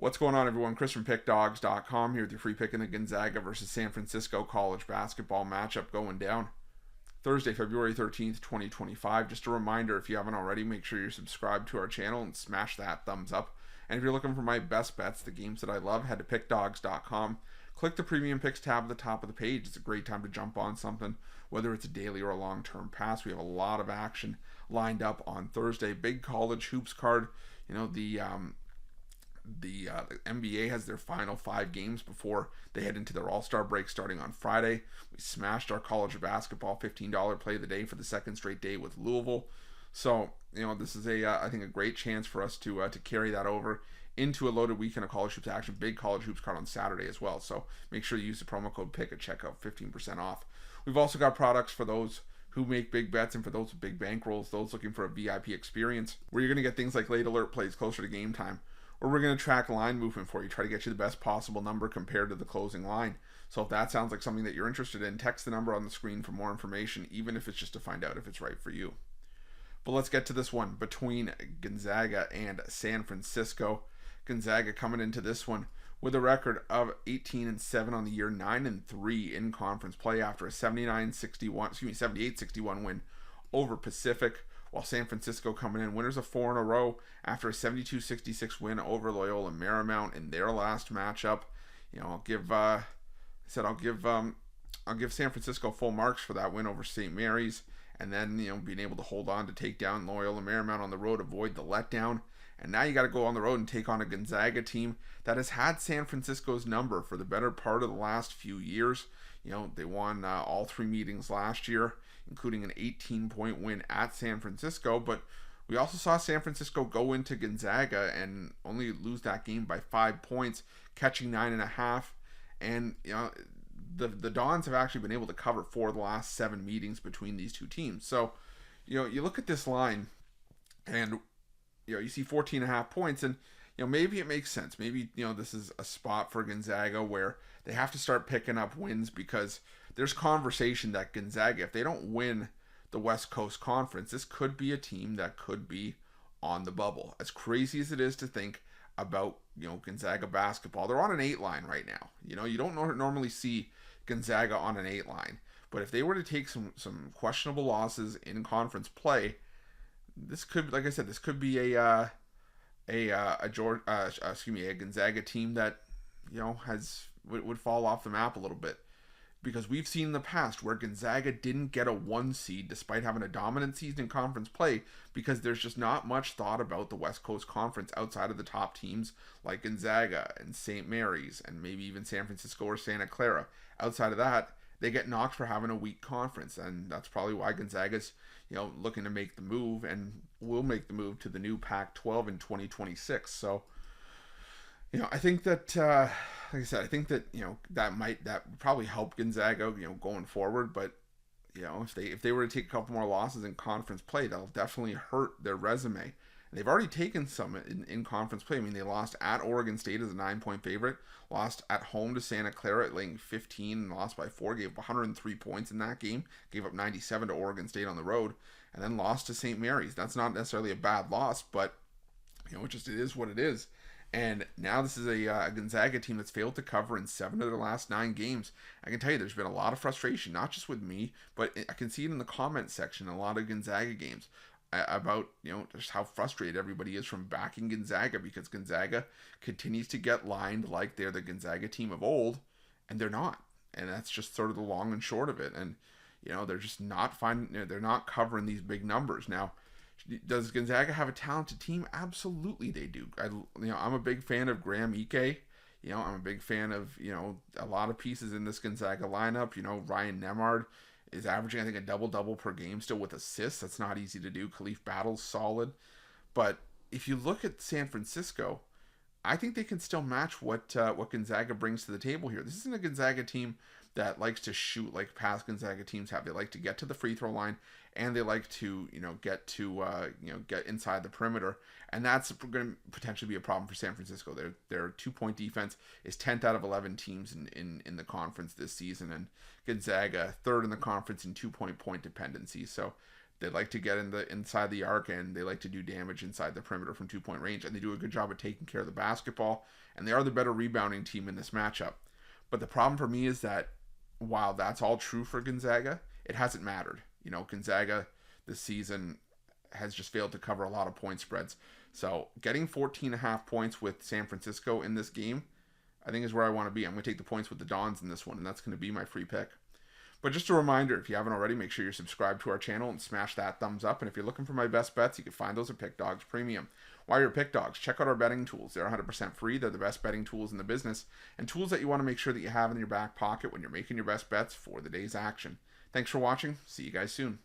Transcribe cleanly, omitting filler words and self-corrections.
What's going on, everyone? Chris from Pickdawgz.com here with your free pick in the Gonzaga versus San Francisco college basketball matchup going down Thursday, February 13th, 2025. Just a reminder, if you haven't already, make sure you're subscribed to our channel and smash that thumbs up. And if you're looking for my best bets, the games that I love, head to Pickdawgz.com. Click the Premium Picks tab at the top of the page. It's a great time to jump on something, whether it's a daily or a long-term pass. We have a lot of action lined up on Thursday. Big college hoops card. You know, the NBA has their final 5 games before they head into their All-Star break starting on Friday. We smashed our college basketball $15 play of the day for the second straight day with Louisville. So, you know, this is I think a great chance for us to carry that over into a loaded weekend of college hoops action. Big college hoops card on Saturday as well. So make sure you use the promo code PICK at checkout, 15% off. We've also got products for those who make big bets and for those with big bankrolls, those looking for a VIP experience where you're going to get things like late alert plays closer to game time, or we're going to track line movement for you, try to get you the best possible number compared to the closing line. So if that sounds like something that you're interested in, text the number on the screen for more information, even if it's just to find out if it's right for you. But let's get to this one between Gonzaga and San Francisco. Gonzaga coming into this one with a record of 18-7 on the year, 9-3 in conference play after a 78-61 win over Pacific, while San Francisco coming in winners of 4 in a row after a 72-66 win over Loyola Marymount in their last matchup. You know, I'll give San Francisco full marks for that win over St. Mary's, and then, you know, being able to hold on to take down Loyola Marymount on the road, avoid the letdown. And now you got to go on the road and take on a Gonzaga team that has had San Francisco's number for the better part of the last few years. You know, they won all 3 meetings last year, including an 18-point win at San Francisco. But we also saw San Francisco go into Gonzaga and only lose that game by 5 points, catching 9.5. And, you know, the Dons have actually been able to cover 4 of the last 7 meetings between these two teams. So, you know, you look at this line and, you know, you see 14.5 points, and, you know, maybe it makes sense. Maybe, you know, this is a spot for Gonzaga where they have to start picking up wins, because there's conversation that Gonzaga, if they don't win the West Coast Conference, this could be a team that could be on the bubble. As crazy as it is to think about, you know, Gonzaga basketball, they're on an 8 line right now. You know, you don't normally see Gonzaga on an 8 line, but if they were to take some questionable losses in conference play, this could, like I said, this could be a Gonzaga team that, you know, would fall off the map a little bit, because we've seen in the past where Gonzaga didn't get a 1 seed despite having a dominant season in conference play, because there's just not much thought about the West Coast Conference outside of the top teams like Gonzaga and St. Mary's and maybe even San Francisco or Santa Clara. Outside of that, they get knocked for having a weak conference, and that's probably why Gonzaga's, you know, looking to make the move, and will make the move to the new Pac-12 in 2026. So, you know, I think that, like I said, I think that, you know, that would probably help Gonzaga, you know, going forward. But, you know, if they were to take a couple more losses in conference play, that'll definitely hurt their resume. And they've already taken some in conference play. I mean, they lost at Oregon State as a 9-point favorite, lost at home to Santa Clara at laying 15, and lost by 4, gave up 103 points in that game, gave up 97 to Oregon State on the road, and then lost to St. Mary's. That's not necessarily a bad loss, but, you know, it is what it is. And now this is a Gonzaga team that's failed to cover in 7 of their last 9 games. I can tell you there's been a lot of frustration, not just with me, but I can see it in the comment section in a lot of Gonzaga games, about, you know, just how frustrated everybody is from backing Gonzaga, because Gonzaga continues to get lined like they're the Gonzaga team of old, and they're not. And that's just sort of the long and short of it. And, you know, they're just not they're not covering these big numbers. Now, does Gonzaga have a talented team? Absolutely they do. I'm a big fan of Graham Ike. You know, I'm a big fan of, you know, a lot of pieces in this Gonzaga lineup. You know, Ryan Nemard is averaging, I think, a double-double per game still with assists. That's not easy to do. Khalif Battle's solid. But if you look at San Francisco, I think they can still match what Gonzaga brings to the table here. This isn't a Gonzaga team that likes to shoot like past Gonzaga teams have. They like to get to the free throw line, and they like to, you know, get inside the perimeter, and that's going to potentially be a problem for San Francisco. Their 2-point defense is 10th out of 11 teams in the conference this season, and Gonzaga 3rd in the conference in 2-point dependency. So They like to get inside the arc, and they like to do damage inside the perimeter from 2-point range, and they do a good job of taking care of the basketball, and they are the better rebounding team in this matchup. But the problem for me is that while that's all true for Gonzaga, it hasn't mattered. Gonzaga this season has just failed to cover a lot of point spreads. So getting 14.5 points with San Francisco in this game, I think is where I want to be. I'm going to take the points with the Dons in this one, and that's going to be my free pick. But just a reminder, if you haven't already, make sure you're subscribed to our channel and smash that thumbs up. And if you're looking for my best bets, you can find those at Pickdawgz Premium. While you're at Pickdawgz, check out our betting tools. They're 100% free. They're the best betting tools in the business, and tools that you want to make sure that you have in your back pocket when you're making your best bets for the day's action. Thanks for watching. See you guys soon.